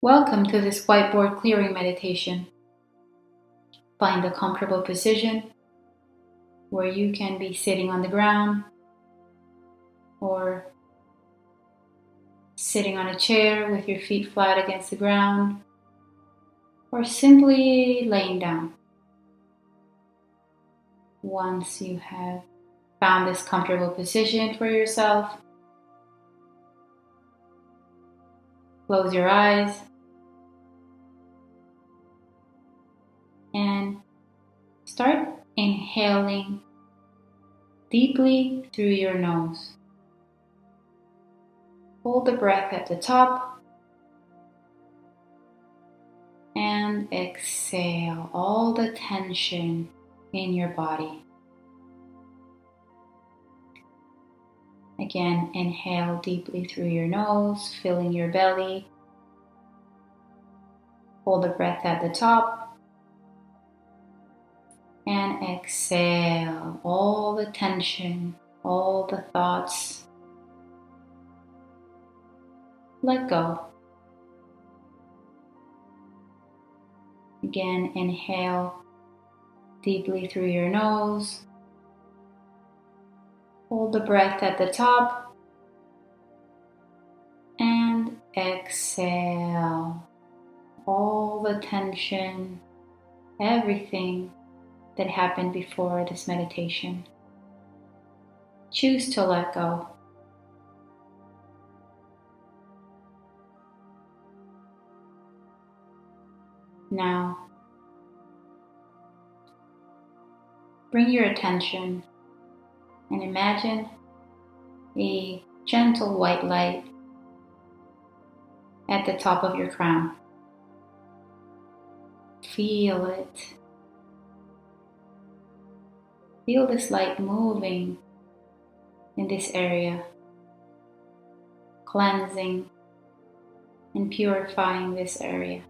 Welcome to this whiteboard clearing meditation. Find a comfortable position where you can be sitting on the ground or sitting on a chair with your feet flat against the ground, or simply laying down. Once you have found this comfortable position for yourself, close your eyes and start inhaling deeply through your nose. Hold the breath at the top and exhale all the tension in your body. Again, inhale deeply through your nose, filling your belly. Hold the breath at the top and exhale all the tension, all the thoughts. Let go. Again, inhale deeply through your nose. Hold the breath at the top and exhale all the tension, everything that happened before this meditation. Choose to let go. Now, bring your attention and imagine a gentle white light at the top of your crown. Feel it. Feel this light moving in this area, cleansing and purifying this area.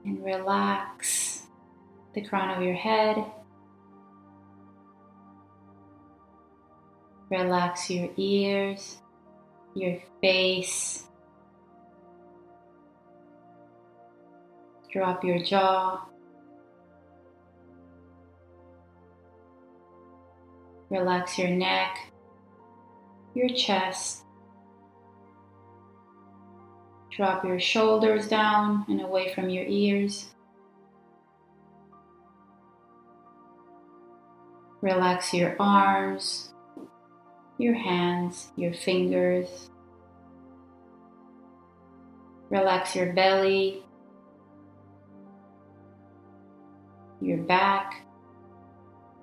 And relax the crown of your head. Relax your ears, your face. Drop your jaw. Relax your neck, your chest. Drop your shoulders down and away from your ears. Relax your arms, your hands, your fingers. Relax your belly, your back,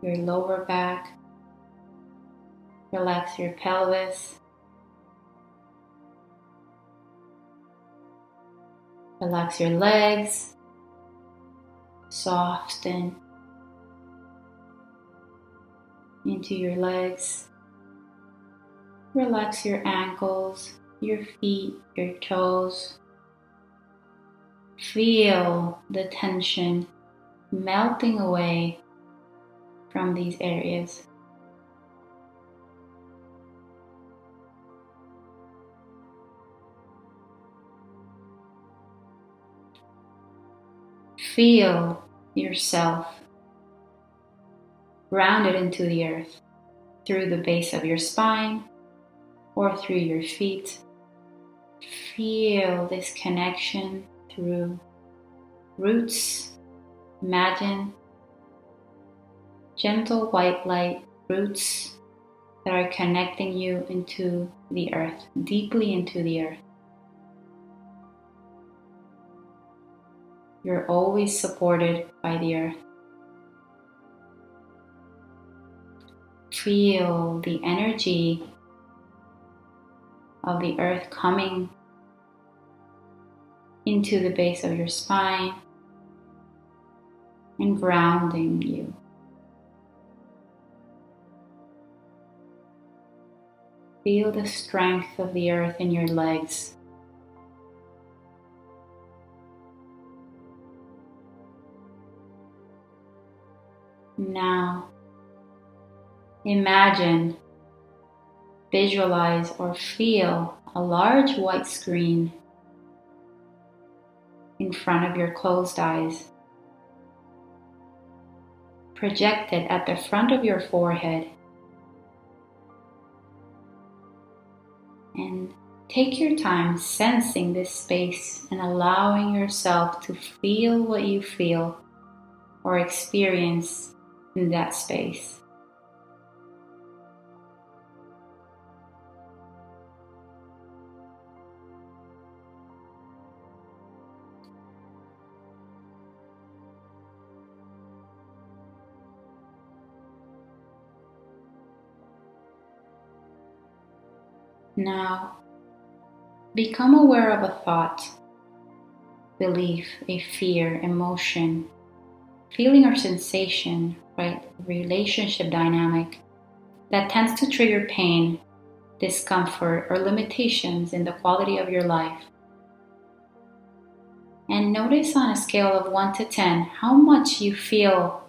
your lower back. Relax your pelvis. Relax your legs. Soften into your legs. Relax your ankles, your feet, your toes. Feel the tension melting away from these areas. Feel yourself grounded into the earth through the base of your spine or through your feet. Feel this connection through roots. Imagine gentle white light roots that are connecting you into the earth, deeply into the earth. You're always supported by the earth. Feel the energy of the earth coming into the base of your spine and grounding you. Feel the strength of the earth in your legs. Now, imagine visualize or feel a large white screen in front of your closed eyes, projected at the front of your forehead. And take your time sensing this space and allowing yourself to feel what you feel or experience in that space. Now, become aware of a thought, belief, a fear, emotion, feeling or sensation, right? Relationship dynamic that tends to trigger pain, discomfort, or limitations in the quality of your life. And notice on a scale of 1 to 10 how much you feel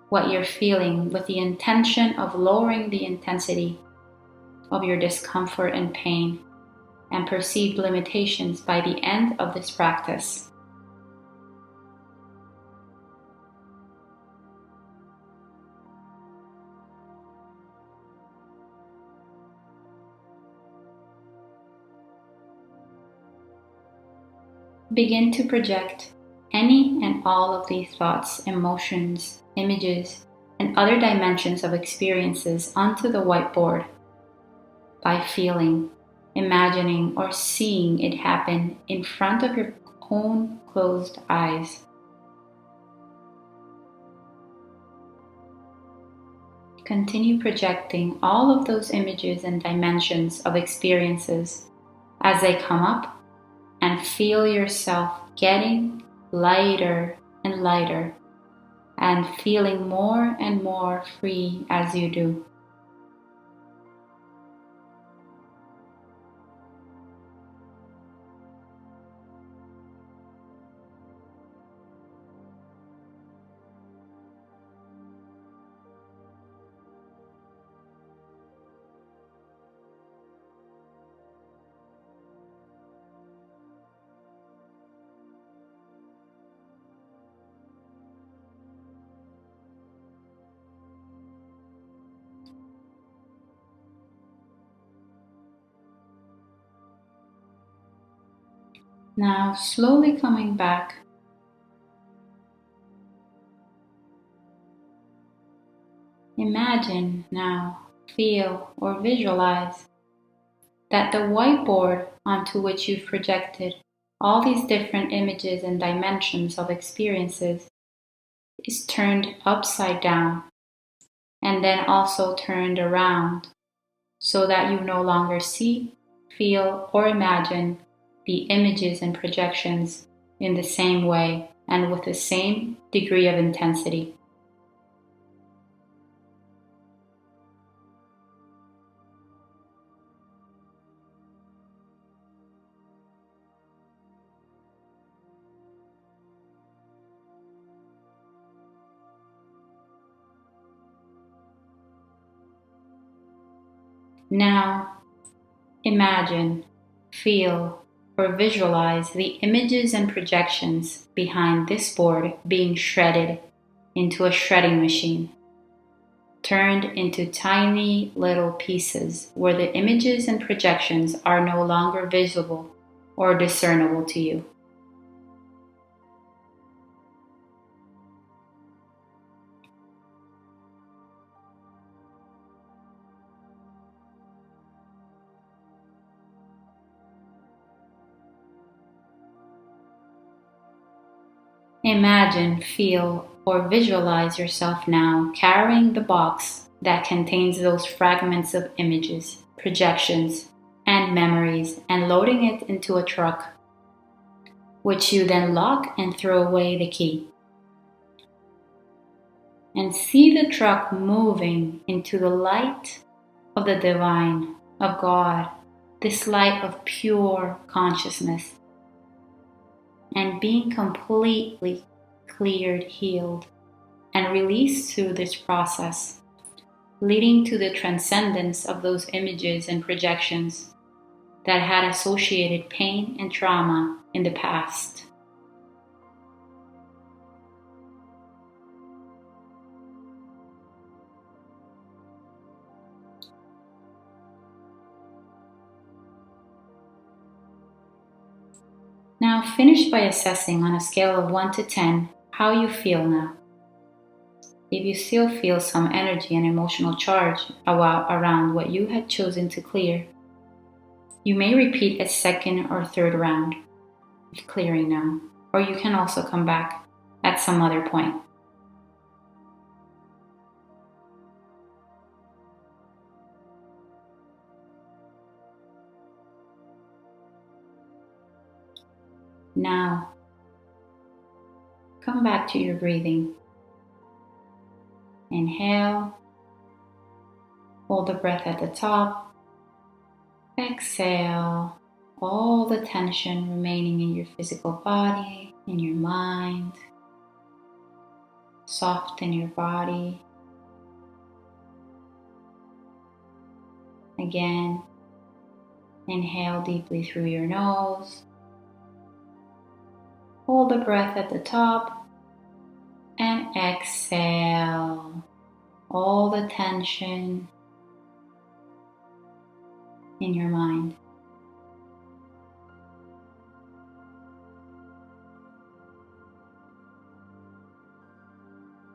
what you're feeling, with the intention of lowering the intensity of your discomfort and pain and perceived limitations by the end of this practice. Begin to project any and all of these thoughts, emotions, images, and other dimensions of experiences onto the whiteboard by feeling, imagining, or seeing it happen in front of your own closed eyes. Continue projecting all of those images and dimensions of experiences as they come up, and feel yourself getting lighter and lighter and feeling more and more free as you do. Now, slowly coming back, imagine now, feel or visualize that the whiteboard onto which you've projected all these different images and dimensions of experiences is turned upside down and then also turned around so that you no longer see, feel, or imagine the images and projections in the same way and with the same degree of intensity. Now, imagine, feel, or visualize the images and projections behind this board being shredded into a shredding machine, turned into tiny little pieces where the images and projections are no longer visible or discernible to you. Imagine, feel, or visualize yourself now carrying the box that contains those fragments of images, projections, and memories and loading it into a truck, which you then lock and throw away the key. And see the truck moving into the light of the divine, of God, this light of pure consciousness, and being completely cleared, healed, and released through this process leading to the transcendence of those images and projections that had associated pain and trauma in the past. Now finish by assessing on a scale of 1 to 10 how you feel now. If you still feel some energy and emotional charge around what you had chosen to clear, you may repeat a second or third round of clearing now, or you can also come back at some other point. Now, come back to your breathing. Inhale, hold the breath at the top. Exhale, all the tension remaining in your physical body, in your mind. Soften your body. Again, inhale deeply through your nose. Hold the breath at the top and exhale all the tension in your mind.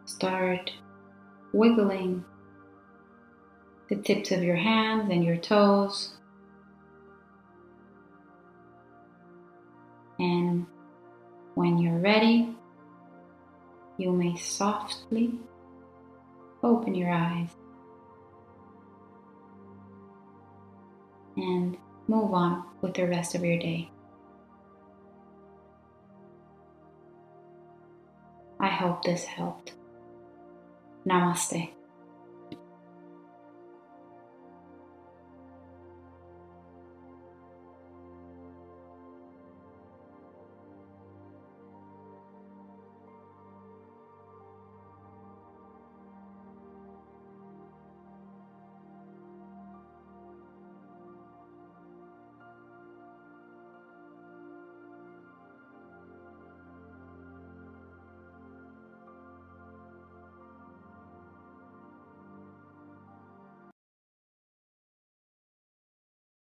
Start wiggling the tips of your hands and your toes. And when you're ready, you may softly open your eyes and move on with the rest of your day. I hope this helped. Namaste.